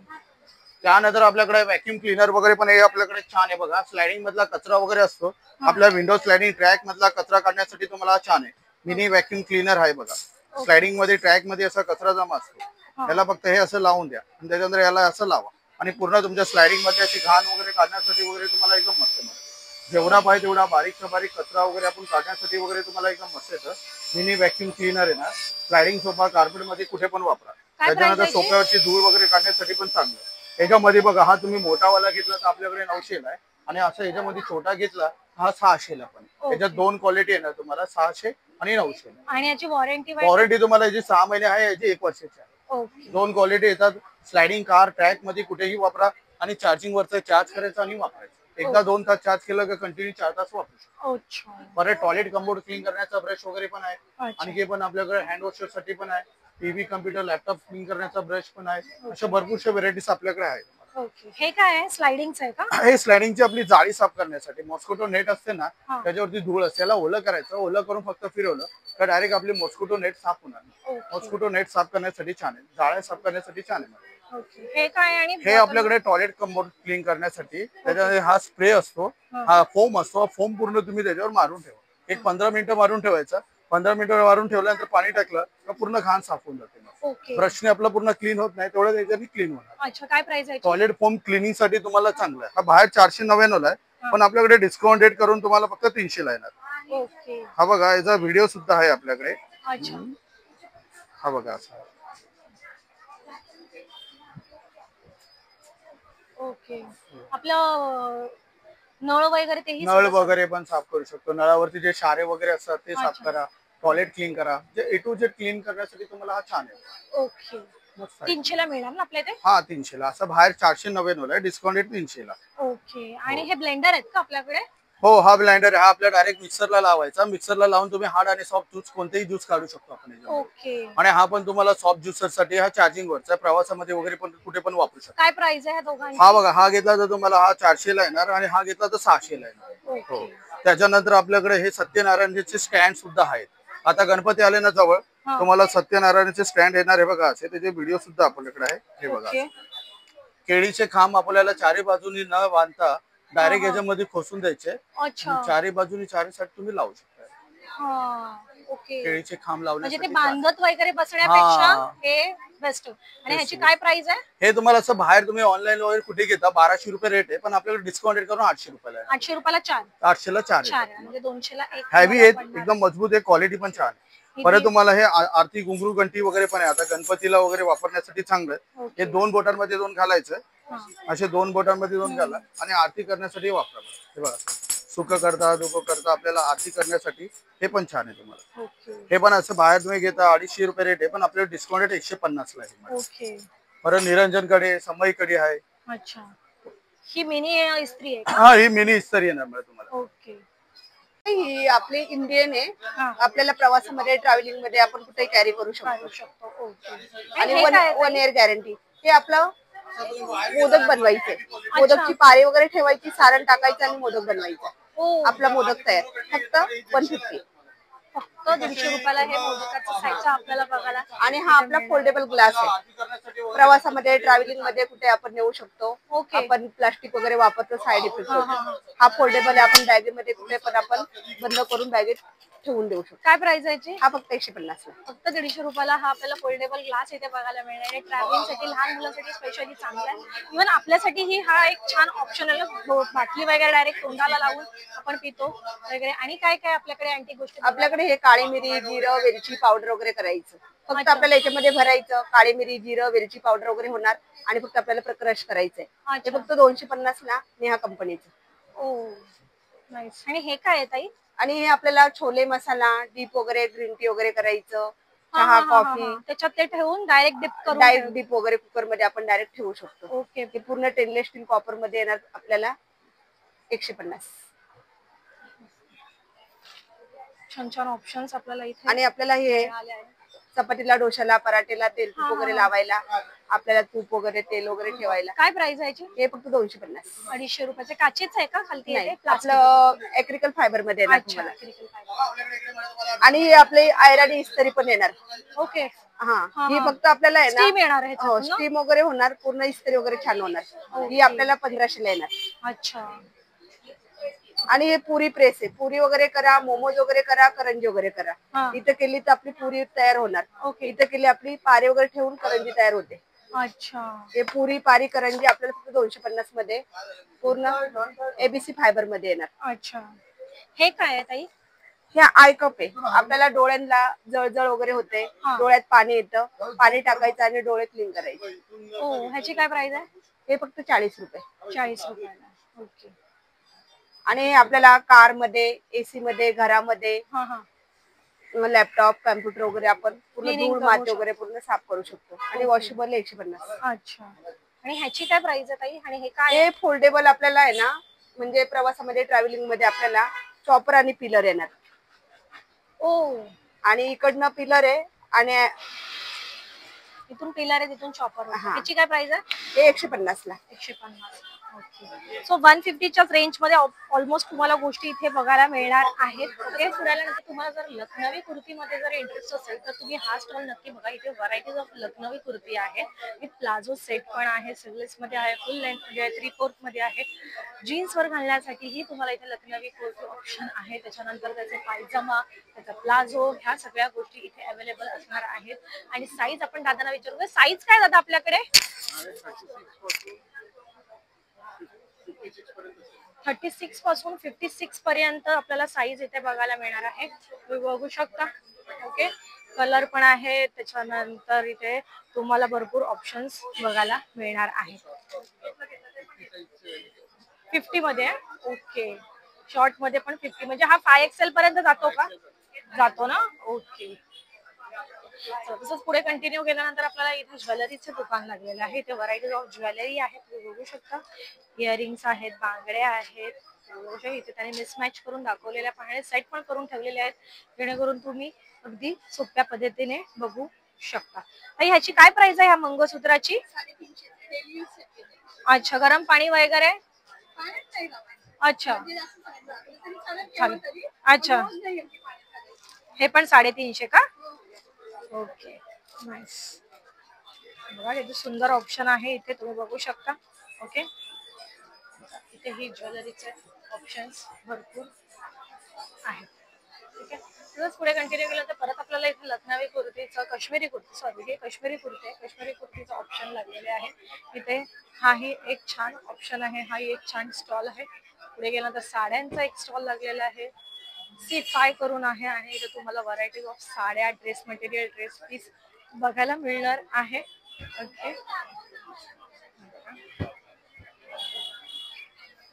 त्यानंतर आपल्याकडे व्हॅक्यूम क्लीनर वगैरे पण हे आपल्याकडे छान आहे बघा. स्लायडिंग मधला कचरा वगैरे असतो, आपल्या विंडो स्लायडिंग ट्रॅक मधला कचरा काढण्यासाठी तुम्हाला छान आहे. मिनी व्हॅक्यूम क्लीनर आहे बघा. स्लायडिंग मध्ये ट्रॅक मध्ये असा कचरा जमा असतो, याला फक्त हे असं लावून द्या आणि त्याच्यानंतर याला असं लावा आणि पूर्ण तुमच्या स्लायडिंग मध्ये अशी घाण वगैरे काढण्यासाठी वगैरे तुम्हाला एकदम मस्त मिळेल. जेवढा पाहिजे तेवढा बारीकचा बारीक कचरा वगैरे आपण काढण्यासाठी वगैरे तुम्हाला एकदम मस्त येतं. मिनी व्हॅक्यूम क्लीनर आहे ना, स्लायडिंग सोफा कार्पेट मध्ये कुठे पण वापरा. त्याच्यानंतर सोफ्यावरची धूळ वगैरे काढण्यासाठी पण चांगलं. याच्यामध्ये बघा, हा तुम्ही मोठावाला घेतला तर आपल्याकडे 900 ला आहे आणि असं याच्यामध्ये छोटा घेतला हा 600 ला. पण याच्यात 2 क्वालिटी आहे ना तुम्हाला, 600 आणि 900. आणि याची वॉरंटी तुम्हाला याची 6 महिने आहे, याची 1 वर्षाची आहे. ओके, 2 क्वालिटी येतात. स्लायडिंग कार ट्रॅक मध्ये कुठेही वापरा आणि चार्जिंग वरचं चार्ज करायचं आणि वापरायचं. एकदा 2 तास चार्ज केलं की कंटिन्यू 4 तास वापरू शकतो. अच्छा, परत टॉयलेट कम्बोर्ड क्लीन करण्याचा ब्रश वगैरे पण आहे. अच्छा. आणखी पण आपल्याकडे हँड वॉशर साठी पण आहे. टीव्ही, कम्प्युटर, लॅपटॉप क्लीन करण्याचा ब्रश पण आहे. अशा भरपूरशा व्हेरायटीज आपल्याकडे आहेत. ओके, हे काय आहे, स्लायडिंगचं आहे का? हे स्लायडिंगची आपली जाळी साफ करण्यासाठी. मॉस्किटो नेट असते ना, हा. त्याच्यावरती धूळ असते, याला ओलं करायचं. ओलं करून फक्त फिरवलं तर डायरेक्ट आपली मॉस्किटो नेट साफ होणार. ओके. मॉस्किटो नेट साफ करण्यासाठी छान आहे. जाळ्या साफ करण्यासाठी छान आहे. ओके, हे काय आहे? आणि हे आपल्याकडे टॉयलेट कम्बोर्ड क्लीन करण्यासाठी त्याच्यामध्ये हा स्प्रे असतो, हा फोम असतो. फोम पूर्ण तुम्ही त्याच्यावर मारून ठेवा. एक 15 मिनिटं मारून ठेवायचं. 15 मिनिटं मारून ठेवल्यानंतर पाणी टाकलं तर पूर्ण घाण साफ होऊन जाते. ओके, ब्रशने आपलं पूर्ण क्लीन होत नाही, तेवढं त्याच्याने क्लीन होणार. अच्छा, काय प्राइस आहे? टॉयलेट फोम क्लिनिंग साठी तुम्हाला चांगलं आहे. हा बाहेर 499 ला आहे, पण आपल्याकडे डिस्काउंट रेट करून तुम्हाला फक्त 300 ला येणार. ओके, हा बघा, याचा व्हिडिओ सुद्धा आहे आपल्याकडे. अच्छा, हा बघा असा. ओके, आपलं नळ वगैरे तेही नळ सगळं वगैरे पण साफ करू शकतो. नळावरती जे क्षारे वगैरे असतात ते साफ अच्छा. करा. टॉयलेट क्लीन करा. जे A to Z क्लीन करण्यासाठी तुम्हाला हा छान आहे. ओके, मस्त आहे. 300 ला मिळणार ना आपल्या इथे? हा 300 ला. असं बाहेर 499 ला आहे, डिस्काउंट रेट 300 ला. ओके, आणि हे ब्लेंडर आहेत का आपल्याकडे? हो, हा ब्लेंडर आहे. हा आपल्या डायरेक्ट मिक्सरला लावायचा. मिक्सरला लावून तुम्ही हार्ड आणि सॉफ्ट ज्यूस कोणतेही ज्यूस काढू शकतो आपण याच्यामध्ये. ओके, आणि हा पण तुम्हाला सॉफ्ट ज्युसर साठी हा चार्जिंग वरचा आहे. प्रवासामध्ये वगैरे पण कुठे पण वापरू शकतो. काय प्राइस आहे ह्या दोघांची? हा बघा, हा घेतला तर तुम्हाला हा 400 ला येणार आणि हा घेतला तर 600 ला येणार. ओके, त्याच्यानंतर आपल्याकडे हे सत्यनारायणचे स्टँड सुद्धा आहेत. आता गणपती आले ना जवळ, हा. तुम्हाला सत्यनारायणचे स्टँड येणार आहे बघा असे. त्याचे व्हिडिओ सुद्धा आपल्याकडे आहे. हे बघा, ओके, केळीचे खांब आपल्याला चारी बाजूनी न बांधता डायरेक्ट हा. याच्यामध्ये खोसून द्यायचे. अच्छा, चारी बाजूनी चारी साईड तुम्ही लावू शकता. हा, ओके, केळीचे खांब म्हणजे ते लावण्यासाठी बांधत वगैरे बसण्यापेक्षा हा. हे बेस्ट. आणि ह्याची काय प्राइस आहे? हे तुम्हाला असं बाहेर तुम्ही ऑनलाईन वगैरे कुठे घेता 1200 रुपये रेट आहे, पण आपल्याकडे डिस्काउंट रेट करून 800 रुपयाला आहे. 800 रुपयाला 4. 800 ला 4 4 म्हणजे 200 ला 1. हॅवी आहेत, एकदम मजबूत आहे, क्वालिटी पण छान आहे. परत तुम्हाला हे आरती घुंगरू घंटी वगैरे पण आहे. आता गणपतीला वगैरे वापरण्यासाठी चांगलं आहे. ओके. हे 2 बोटांमध्ये 2 घालायचं. हा. असे 2 बोटांमध्ये 2 घाला आणि आरती करण्यासाठी वापरा. हे बघा, सुख करता दुःख करता आपल्याला आरती करण्यासाठी हे पण छान आहे तुम्हाला. ओके, हे पण असं बाहेर तुम्ही घेता 250 रुपये रेट आहे, पण आपल्याला डिस्काउंट रेट 150 ला आहे. ओके, परत निरंजन कडे समई कडे आहे. अच्छा, ही मिनी इस्त्री आहे का? हा, ही मिनी इस्त्री येणार मॅडम तुम्हाला. ओके. ही आपली इंडियन आहे. हा. आपल्याला प्रवासामध्ये ट्रॅव्हलिंग मध्ये आपण कुठेही कॅरी करू शकतो. काढू शकतो. ओके. आणि हे काय आहे वन ताई? Year guarantee. हे आपलं मोदक बनवायचे. मोदकची पारी वगैरे ठेवायची, सारण टाकायचं आणि मोदक बनवायचा. ओ, आपला मोदक तयार. फक्त 150. फक्त 150 रुपयाला हे मोदकाचं साहित्य आपल्याला बघायला. आणि हा आपला फोल्डेबल ग्लास आहे. प्रवासामध्ये ट्रॅव्हलिंग मध्ये कुठे आपण नेऊ शकतो. ओके. आपण प्लास्टिक वगैरे वापरतो साईड इफेक्ट. हा, हा, हा. हा फोल्डेबल आहे. आपण बॅगेमध्ये कुठे पण आपण बंद करून बॅगेत ठेवून देऊ शकतो. काय प्राइस आहे याची? हा फक्त 150 ला. फक्त 150 रुपयाला हा आपल्याला फोल्डेबल ग्लास इथे बघायला मिळणार आहे. ट्रॅव्हलिंग साठी लहान मुलांसाठी स्पेशली चांगला आहे. इव्हन आपल्यासाठीही हा एक छान ऑप्शन आहे. बाटली वगैरे डायरेक्ट तोंडाला लावून आपण पितो वगैरे. आणि काय काय आपल्याकडे अँटी गोष्टी? आपल्याकडे हे काळी मिरी, जिरं, वेलची पावडर वगैरे करायचं. फक्त अच्छा. आपल्याला याच्यामध्ये भरायचं. काळी मिरी, जिरं, वेलची पावडर वगैरे होणार आणि फक्त आपल्याला क्रश करायचंय. ते अच्छा. फक्त 250 ला नेहा कंपनीचं. ओ, नाईस. आणि हे काय आहे ताई? आणि हे आपल्याला छोले मसाला, डीप वगैरे, ग्रीन टी वगैरे करायचं, हा, चहा, हा, हा, कॉफी, हा. त्याच्यात ते ठेवून डायरेक्ट डिप करून डायरेक्ट डीप वगैरे कुकर मध्ये आपण डायरेक्ट ठेवू शकतो. ओके. ते पूर्ण स्टेनलेस स्टील कॉपर मध्ये येणार आपल्याला 150. छान छान ऑप्शन्स आपल्याला इथे आणि आपल्याला हे मिळाले आहेत. चपातीला, डोशाला, पराठेला तेल हा, तूप वगैरे हा. लावायला, आपल्याला तूप वगैरे तेल वगैरे ठेवायला. काय प्राइस आहे याची? हे फक्त 250. 250 रुपयाचे. काचेच आहे का खालती? नाही, येते प्लास्टिक? आपलं ऍक्रिकल फायबर मध्ये येणार अच्छा, तुम्हाला. acrylic fiber. आणि हे आपले आयराणी इस्त्री पण येणार. ओके. हा, हा, ही हा. फक्त आपल्याला आहे स्टीम ना, येणार आहे हो ह्याच्यातून ना? स्टीम वगैरे होणार, पूर्ण इस्त्री वगैरे छान होणार. ही आपल्याला 1500 ला येणार. अच्छा. आणि हे पुरी प्रेस आहे. पुरी वगैरे करा, मोमोज वगैरे करा, करंजी वगैरे करा. हा. इथं केली तर आपली पुरी तयार होणार. ओके. इथं केली आपली पारी वगैरे ठेवून करंजी तयार होते. अच्छा. हे पुरी पारी करंजी आपल्याला फक्त 250 मध्ये पूर्ण एबीसी फायबर मध्ये येणार. अच्छा. हे काय आहे ताई? हे आय कप आहे. आपल्याला डोळ्यांना जळजळ वगैरे होते, हा. डोळ्यात पाणी येतं, पाणी टाकायचं आणि डोळे क्लीन करायचे. ओ, ह्याची काय प्राइस आहे? हे फक्त 40 रुपये. 40 रुपयाला. ओके. आणि हे आपल्याला कार मध्ये, एसी मध्ये, घरामध्ये, हा, हा. लॅपटॉप, कम्प्युटर वगैरे आपण पूर्ण Cleaning धूळ करू माती शकतो. वगैरे पूर्ण साफ करू शकतो. आणि वॉशेबल 150. अच्छा. आणि ह्याची काय प्राइस आहे ताई? आणि हे काय आहे? हे फोल्डेबल आपल्याला आहे ना, म्हणजे प्रवासामध्ये ट्रॅव्हलिंग मध्ये आपल्याला चॉपर आणि पिलर येणार. ओ, आणि इकडनं पिलर आहे आणि इथून पिलर आहे, तिथून चॉपर. हा. ह्याची काय प्राइस आहे? हे 150 ला. 150. ओके. सो 150च्या रेंज मध्ये ऑलमोस्ट तुम्हाला गोष्टी इथे बघायला मिळणार आहेत. ओके. पुढे आल्यानंतर तुम्हाला जर लखनवी कुर्तीमध्ये जर इंटरेस्ट असेल तर तुम्ही हा स्टॉल नक्की बघा. इथे व्हरायटीज ऑफ लखनवी कुर्ती आहे. विथ प्लाझो सेट पण आहे, स्लीवलेस मध्ये आहे, फुल लेंथ मध्ये आहे, 3/4 मध्ये आहे. जीन्स वर घालण्यासाठीही तुम्हाला इथे लखनवी कुर्ती ऑप्शन आहे. त्याच्यानंतर त्याचे पायजमा, त्याचा प्लाझो, ह्या सगळ्या गोष्टी इथे अवेलेबल असणार आहेत. आणि साईज आपण दादांना विचारू. साईज काय दादा आपल्याकडे? 36 पासून 56 पर्यंत आपल्याला साईज इथे बघायला मिळणार आहे. तुम्ही बघू शकता. ओके. कलर पण आहे. त्याच्यानंतर इथे तुम्हाला भरपूर ऑप्शन्स बघायला मिळणार आहेत. 50 मध्ये. ओके. शॉर्ट मध्ये पण 50 म्हणजे हा 5XL पर्यंत जातो का? जातो ना. ओके. तसंच पुढे कंटिन्यू केल्यानंतर आपल्याला इथे ज्वेलरीचं दुकान लागलेलं आहे. इथे व्हरायटीज ऑफ ज्वेलरी आहे. तुम्ही बघू शकता. इयरिंग्स आहेत, बांगड्या आहेत. इथे त्याने मिसमॅच करून दाखवलेल्या पाहणे सेट पण करून ठेवलेले आहेत, जेणेकरून तुम्ही अगदी सोप्या पद्धतीने बघू शकता. ह्याची काय प्राइस आहे ह्या मंगळसूत्राची? 350. अच्छा. गरम पाणी वगैरे? अच्छा. अच्छा. हे पण 350 का? ओके. नाईस. बघा किती सुंदर ऑप्शन आहे इथे, तुम्ही बघू शकता. ओके. इथे ही ज्वेलरीचे ऑप्शन्स भरपूर आहेत. ठीक आहे. तसंच पुढे कंटिन्यू केलं तर परत आपल्याला इथे लखनवी कुर्तीचं, काश्मीरी कुर्तीचं ऑप्शन लागलेले आहे. इथे हाही एक छान ऑप्शन आहे. हाही एक छान स्टॉल आहे. पुढे गेल्यानंतर साड्यांचा एक स्टॉल लागलेला आहे. C5 करून आहे. आणि इथे तुम्हाला व्हरायटी ऑफ साड्या, ड्रेस मटेरियल, ड्रेस पीस बघायला मिळणार आहे. ओके.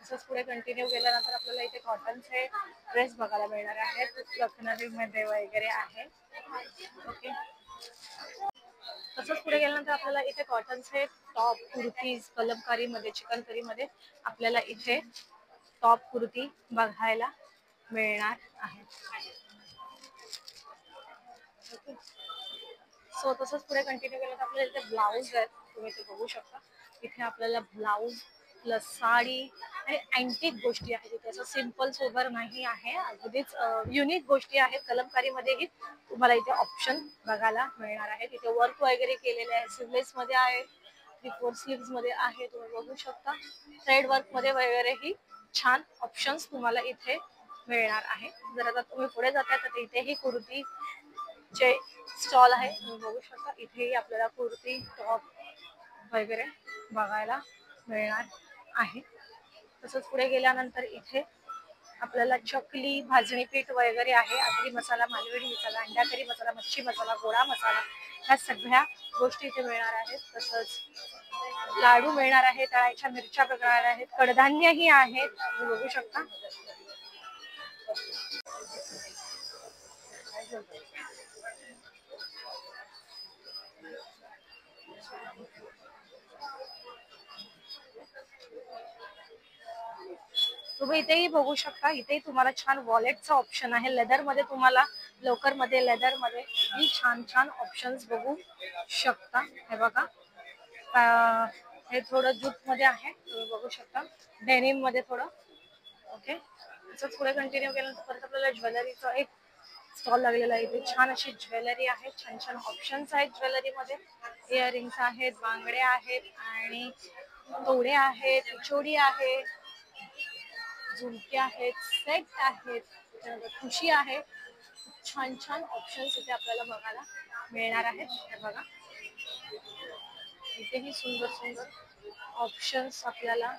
तसंच पुढे कंटिन्यू केल्यानंतर आपल्याला इथे कॉटनचे ड्रेस बघायला मिळणार आहेत. लखनवी मध्ये वगैरे आहे. ओके. तसंच पुढे गेल्यानंतर आपल्याला इथे कॉटनचे टॉप कुर्तीज कलमकारी मध्ये चिकनकरी मध्ये आपल्याला इथे टॉप कुर्ती बघायला मिळणार आहे. सो तसंच पुढे कंटिन्यू केलं तर आपल्याला इथे ब्लाऊज आहेत, तुम्ही ते बघू शकता. इथे आपल्याला ब्लाऊज प्लस साडी आणि अँटिक गोष्टी आहेत. इथे असं सिम्पल सोबर नाही आहे, अगदीच युनिक गोष्टी आहेत. कलमकारीमध्येही तुम्हाला इथे ऑप्शन बघायला मिळणार आहे. इथे वर्क वगैरे केलेले आहे, स्लीवलेस मध्ये आहे, 3/4 स्लीव्स मध्ये आहे, तुम्ही बघू शकता. थ्रेड वर्क मध्ये वगैरेही छान ऑप्शन्स तुम्हाला इथे मिळणार आहे. जर आता तुम्ही पुढे जाताय तर इथेही कुर्ती चे स्टॉल आहे, तुम्ही बघू शकता. इथेही आपल्याला कुर्ती टॉप वगैरे बघायला मिळणार आहे. तसंच पुढे गेल्यानंतर इथे आपल्याला चकली भाजणी पीठ वगैरे आहे. आगरी मसाला, मालवणी मसाला, अंडा करी मसाला, मच्छी मसाला, गोडा मसाला, ह्या सगळ्या गोष्टी इथे मिळणार आहेत. तसंच लाडू मिळणार आहे, तळायच्या मिरच्या मिळणार आहेत, कडधान्यही आहेत, तुम्ही बघू शकता. तुम्ही इथेही बघू शकता. इथेही तुम्हाला छान वॉलेटचा ऑप्शन आहे. लेदर मध्ये तुम्हाला लोकर मध्ये लेदर मध्ये ही छान छान ऑप्शन्स बघू शकता. हे बघा, हे थोडं जूट मध्ये आहे, तुम्ही बघू शकता. डेनिम मध्ये थोडं. ओके, तसंच पुढे कंटिन्यू केल्यानंतर परत आपल्याला ज्वेलरीचा एक स्टॉल लागलेला आहे. इथे छान अशी ज्वेलरी आहे, छान छान ऑप्शन्स आहेत ज्वेलरी मध्ये. इयरिंग्स आहेत, बांगडे आहेत आणि तोडे आहेत, पिचोडी आहे, झुमके आहेत, सेट आहेत, त्यानंतर खुशी आहे. छान छान ऑप्शन्स इथे आपल्याला बघायला मिळणार आहेत. हे बघा, इथेही सुंदर सुंदर ऑप्शन्स आपल्याला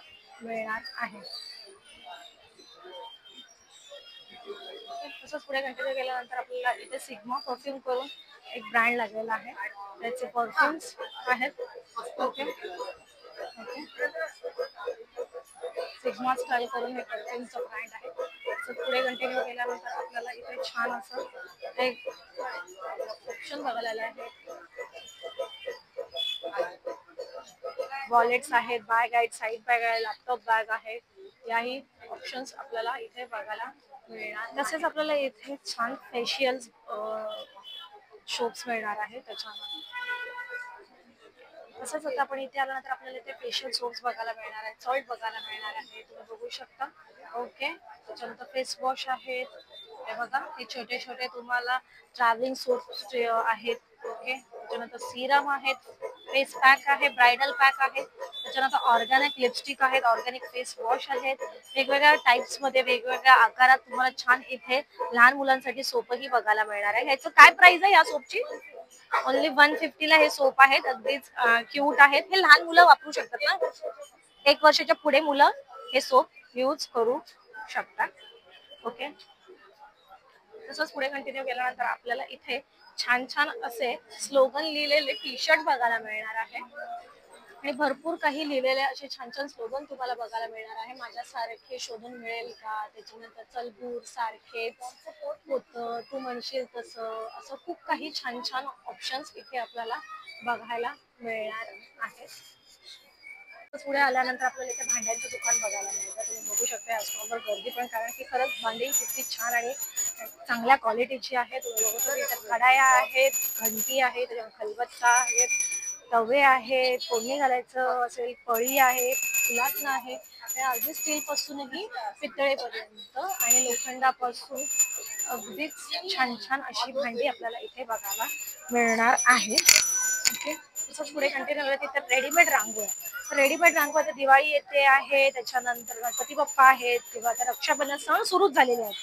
मिळणार आहेत. तसंच पुढे कंटिन्यू केल्यानंतर आपल्याला इथे सिग्मा परफ्यूम करून एक ब्रँड लागलेला आहे, त्याचे परफ्युम्स आहेत. ओके, सिग्मा स्टाईल करून हे परफ्युमचं ब्रँड आहे. तर पुढे कंटिन्यू केल्यानंतर आपल्याला इथे छान असं एक ऑप्शन बघायला आहे. वॉलेट्स आहेत, बॅग आहेत, साईड बॅग आहे, लॅपटॉप बॅग आहे, याही ऑप्शन्स आपल्याला इथे बघायला मिळणार. तसेच आपल्याला इथे छान फेशियल शॉप्स मिळणार आहे. त्याच्यामध्ये तसंच आता आपण इथे आल्यानंतर आपल्याला इथे फेशियल सोप्स बघायला मिळणार आहे, सॉल्ट बघायला मिळणार आहे, तुम्ही बघू शकता. ओके, त्याच्यानंतर फेस वॉश आहेत. हे बघा, हे छोटे छोटे तुम्हाला ट्रॅव्हलिंग सोप्स आहेत. ओके, त्याच्यानंतर सिरम आहेत, फेस पॅक आहे, ब्रायडल पॅक आहे, त्याच्यानंतर ऑर्गॅनिक लिपस्टिक आहेत, ऑर्गॅनिक फेस वॉश आहेत. वेगवेगळ्या टाइप्स मध्ये वेगवेगळ्या आकारात तुम्हाला छान इथे लहान मुलांसाठी सोपही बघायला मिळणार आहे. ह्याचं काय प्राइस आहे या सोपची? ओनली 150 ला हे सोप आहेत, अगदीच क्यूट आहेत. हे लहान मुलं वापरू शकतात ना, 1 वर्षाच्या पुढे मुलं हे सोप यूज करू शकतात. ओके, तसंच पुढे कंटिन्यू केल्यानंतर आपल्याला इथे छान छान असे स्लोगन लिहिलेले टी शर्ट बघायला मिळणार आहे आणि भरपूर काही लिहिलेले असे छान छान स्लोगन तुम्हाला बघायला मिळणार आहे. माझ्यासारखे शोधून मिळेल का, त्याच्यानंतर चलबूर सारखेच होतं, तू म्हणशील तसं, असं खूप काही छान छान ऑप्शन्स इथे आपल्याला बघायला मिळणार आहेत. पुढे आल्यानंतर आपल्याला इथे भांड्यांचं दुकान बघायला मिळतं, तुम्ही बघू शकता. या स्टॉलवर गर्दी पण, कारण की खरंच भांडी किती छान आणि चांगल्या क्वालिटीची आहे. तुम्ही बघू शकता इथे कढाया आहेत, घंटी आहे, त्याच्यावर खलबत्ता आहेत, तवे आहेत, फोडणी घालायचं असेल, पळी आहे, फुलातनं आहे, अगदी स्टील पासूनही पितळेपर्यंत आणि लोखंडापासून अगदीच छान छान अशी भांडी आपल्याला इथे बघायला मिळणार आहे. ओके, तसंच पुढे कंटिन्यू केलं तिथे रेडीमेड रांगोळ्या. रेडीमेड रांगोळ्या, दिवाळी येते आहे, त्याच्यानंतर गणपती बाप्पा आहेत किंवा आता रक्षाबंधन सण सुरूच झालेले आहेत,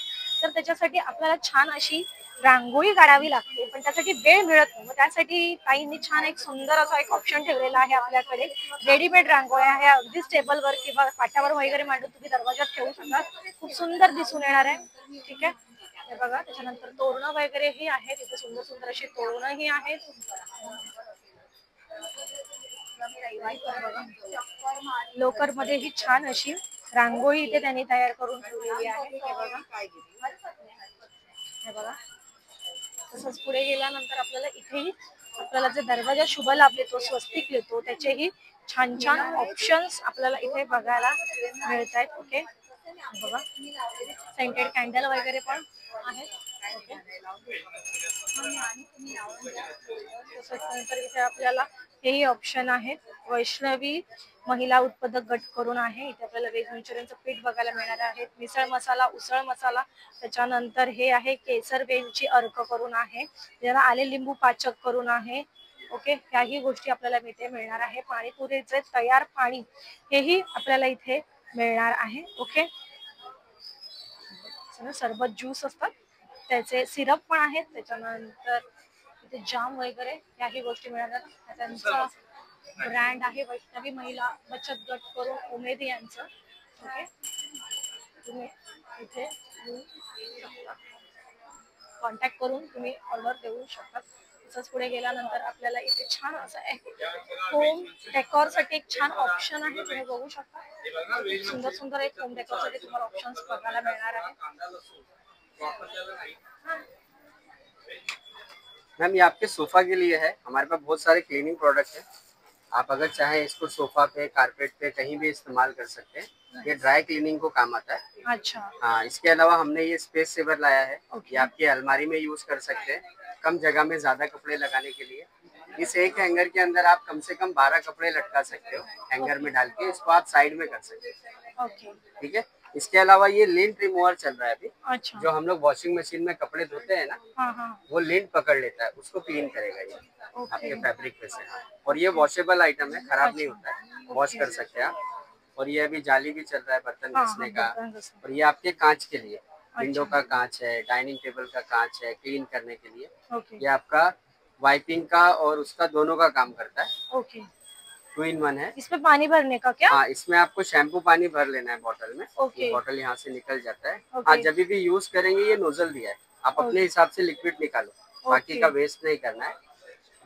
तर त्याच्यासाठी आपल्याला छान अशी रांगोळी काढावी लागते, पण त्यासाठी वेळ मिळत नाही. मग त्यासाठी ताईंनी छान एक सुंदर असा एक ऑप्शन ठेवलेला आहे आपल्याकडे. रेडीमेड रांगोळ्या ह्या अगदीच टेबलवर किंवा पाटावर वगैरे मांडून तुम्ही दरवाजात ठेवू शकता, खूप सुंदर दिसून येणार आहे. ठीक आहे, हे बघा. त्याच्यानंतर तोरणं वगैरेही आहेत, इथे सुंदर सुंदर अशी तोरणंही आहेत. लोकर मध्ये ही छान अशी रांगोळी इथे त्यांनी तयार करून ठेवलेली आहे. हे बघा, हे बघा. तसंच पुढे गेल्यानंतर आपल्याला इथेही आपल्याला जे दरवाजा शुभ लाभ येतो, स्वस्तिक येतो, त्याचेही छान छान ऑप्शन्स आपल्याला इथे बघायला मिळत आहेत. ओके, बघा सेंटेड कॅन्डल वगैरे पण आहेत. ओके, तसंच नंतर इथे आपल्याला हेही ऑप्शन आहेत. वैष्णवी महिला उत्पादक गट करून आहे. इथे आपल्याला व्हेज मंचुरियनचं पीठ बघायला मिळणार आहे. मिसळ मसाला, उसळ मसाला, त्याच्यानंतर हे आहे केसर वेलची अर्क करून आहे. ज्याला आले लिंबू पाचक करून आहे. ओके, ह्याही गोष्टी आपल्याला इथे मिळणार आहे. पाणीपुरीचे तयार पाणी हेही आपल्याला इथे मिळणार आहे. ओके, सरबत ज्यूस असतात त्याचे सिरप पण आहेत. त्याच्यानंतर इथे जाम वगैरे याही गोष्टी मिळणार. त्यांचा ब्रँड आहे वैष्णवी महिला बचत गट करून उमेद यांचं. ओके, तुम्ही इथे येऊ शकता, कॉन्टॅक्ट करून तुम्ही ऑर्डर देऊ शकता. तसंच पुढे गेल्यानंतर आपल्याला इथे छान असं आहे होम डेकॉर साठी एक छान ऑप्शन आहे. तुम्ही बघू शकता, सुंदर सुंदर एक होम डेकॉर साठी तुम्हाला ऑप्शन्स बघायला मिळणार आहे. मैम ये आपके सोफा के लिए है, हमारे पास बहुत सारे क्लीनिंग प्रोडक्ट हैं। आप अगर चाहें इसको सोफा पे, कारपेट पे कहीं भी इस्तेमाल कर सकते हैं। ये ड्राई क्लीनिंग को काम आता है। अच्छा, हाँ, इसके अलावा हमने ये स्पेस सेवर लाया है। Okay. ये आपकी अलमारी में यूज कर सकते हैं, कम जगह में ज्यादा कपड़े लगाने के लिए। इस एक हैंगर के अंदर आप कम से कम 12 कपड़े लटका सकते हो हैंगर में डाल के। इसको आप साइड में कर सकते हैं, ओके, ठीक है। इसके अलावा ये लिंट रिमूवर चल रहा है अभी, अच्छा, जो हम लोग वॉशिंग मशीन में कपड़े धोते हैं ना, हाँ हाँ, वो लिंट पकड़ लेता है, उसको क्लीन करेगा ये ओके, आपके फैब्रिक पे से। हाँ, और ये वॉशेबल आइटम है, खराब नहीं अच्छा, होता है, वॉश कर सकते हैं आप। और ये अभी जाली भी चल रहा है बर्तन हाँ घसने हाँ, का। बर्तन घसने। और ये आपके कांच के लिए, विंडो अच्छा, का कांच है, डाइनिंग टेबल का कांच है, क्लीन करने के लिए। ओके, ये आपका वाइपिंग का और उसका दोनों का काम करता है, ओके। 2 in 1 है। इसमें पानी भरने का क्या? हाँ, इसमें आपको शैम्पू पानी भर लेना है बॉटल में। ओके। ये बॉटल यहाँ से निकल जाता है। ओके। हाँ, जब भी यूज करेंगे ये नोजल दिया है, आप अपने ओके। हिसाब से लिक्विड निकालो, बाकी ओके। का वेस्ट नहीं करना है।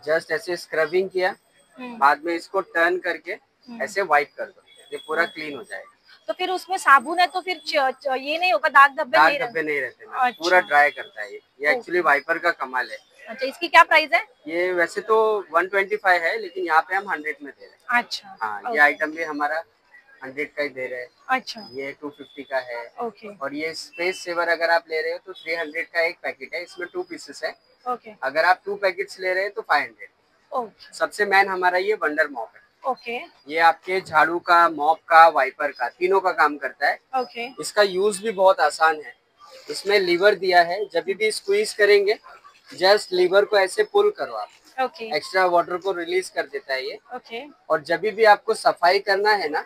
जस्ट ऐसे स्क्रबिंग किया, बाद में इसको टर्न करके ऐसे वाइप कर दो, ये पूरा क्लीन हो जाएगा। तो फिर उसमें साबुन है तो फिर ये नहीं होगा, दाग धब्बे दाग नहीं धब्बे रहते? नहीं रहते मैम, अच्छा। पूरा ड्राई करता है ये एक्चुअली वाइपर का कमाल है। अच्छा, इसकी क्या प्राइस है? ये वैसे तो 125 है, लेकिन यहाँ पे हम 100 में दे रहे हैं। अच्छा, हाँ, ये ओके। आइटम भी हमारा 100 का ही दे रहे हैं। अच्छा, ये 250 का है। ओके, और ये स्पेस सेवर अगर आप ले रहे हो तो 300 का एक पैकेट है, इसमें 2 पीसेस है। ओके, अगर आप 2 पैकेट्स ले रहे हैं तो 500। ओके, सबसे मेन हमारा ये वंडर मॉप है। ओके, ये आपके झाड़ू का, मॉप का, वाइपर का, तीनों का काम करता है। ओके, इसका यूज भी बहुत आसान है। इसमें लीवर दिया है, जब भी स्क्वीज करेंगे जस्ट लीवर को ऐसे पुल करो आप, ओके, एक्स्ट्रा वाटर को रिलीज कर देता है ये। ओके, और जब भी आपको सफाई करना है ना,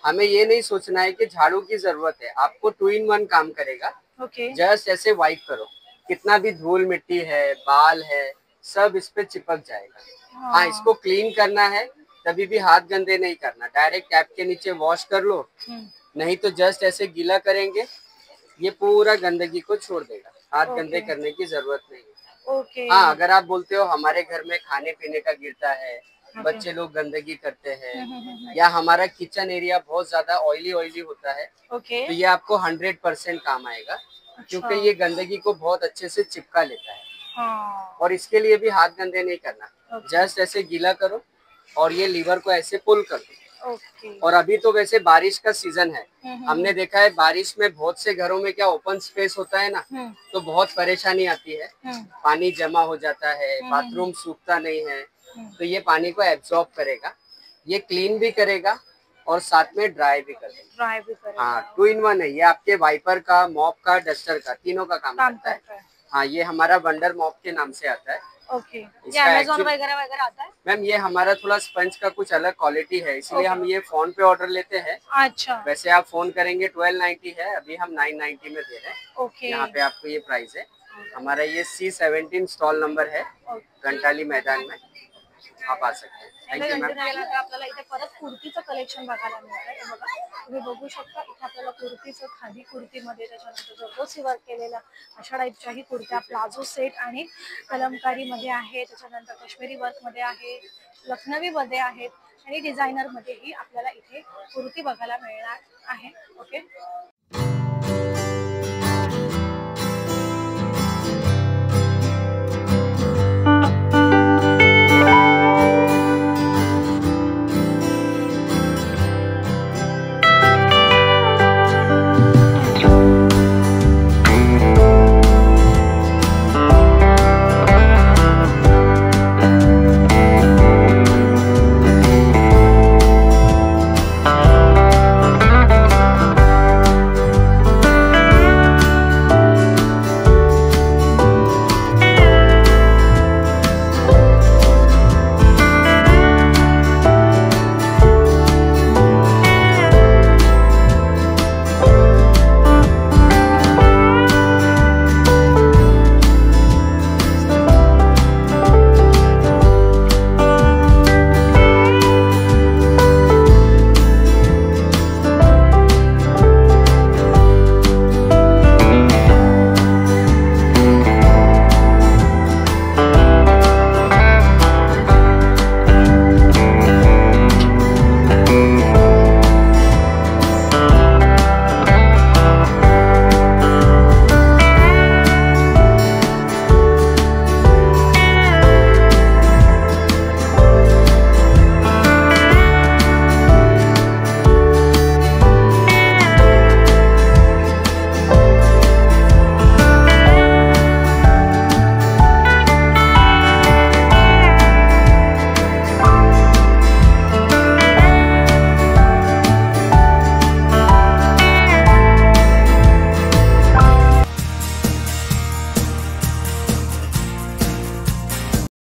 हमें ये नहीं सोचना है कि झाड़ू की जरूरत है, आपको 2 in 1 काम करेगा। ओके, जस्ट ऐसे वाइप करो, कितना भी धूल मिट्टी है, बाल है, सब इस पे चिपक जाएगा। हाँ, इसको क्लीन करना है तभी भी हाथ गंदे नहीं करना, डायरेक्ट टैप के नीचे वॉश कर लो, नहीं तो जस्ट ऐसे गीला करेंगे ये पूरा गंदगी को छोड़ देगा, हाथ गंदे करने की जरूरत नहीं है। ओके, हाँ, अगर आप बोलते हो हमारे घर में खाने पीने का गिरता है, बच्चे लोग गंदगी करते हैं, या हमारा किचन एरिया बहुत ज्यादा ऑयली ऑयली होता है, ओके, तो ये आपको 100% काम आएगा, क्योंकि ये गंदगी को बहुत अच्छे से चिपका लेता है। हाँ, और इसके लिए भी हाथ गंदे नहीं करना, जस्ट ऐसे गीला करो और ये लीवर को ऐसे पुल कर दो। ओके, और अभी तो वैसे बारिश का सीजन है, हमने देखा है बारिश में बहुत से घरों में क्या ओपन स्पेस होता है ना, तो बहुत परेशानी आती है, पानी जमा हो जाता है, बाथरूम सूखता नहीं है, तो ये पानी को एब्जॉर्ब करेगा, ये क्लीन भी करेगा और साथ में ड्राई भी करेगा। ड्राई भी करेगा। हाँ, 2 in 1 है ये, आपके वाइपर का, मॉप का, डस्टर का, तीनों का काम करता है। हाँ, ये हमारा वंडर मॉप के नाम से आता है। ओके, ये इसका अमेज़न actually- वगैरह वगैरह आता है? मैम ये हमारा थोड़ा स्पंज का कुछ अलग क्वालिटी है, इसलिए हम ये फोन पे ऑर्डर लेते हैं। अच्छा, वैसे आप फोन करेंगे 1290 है, अभी हम 990 में दे रहे हैं। ओके, यहाँ पे आपको ये प्राइस है। हमारा ये C17 स्टॉल नंबर है, घंटाली मैदान में, आप आ सकते हैं। Thank you ma'am. गेल्यानंतर आपल्याला इथे परत कुर्तीचं कलेक्शन बघायला मिळतंय। हे बघा, तुम्ही बघू शकता इथे आपल्याला कुर्तीचं, खादी कुर्तीमध्ये, त्याच्यानंतर जरदोसी वर्क केलेल्या अशा टाईपच्याही कुर्त्या, प्लाझो सेट आणि कलमकारीमध्ये आहे, त्याच्यानंतर काश्मीरी वर्कमध्ये आहे, लखनवीमध्ये आहेत आणि डिझायनरमध्येही आपल्याला इथे कुर्ती बघायला मिळणार आहे. ओके,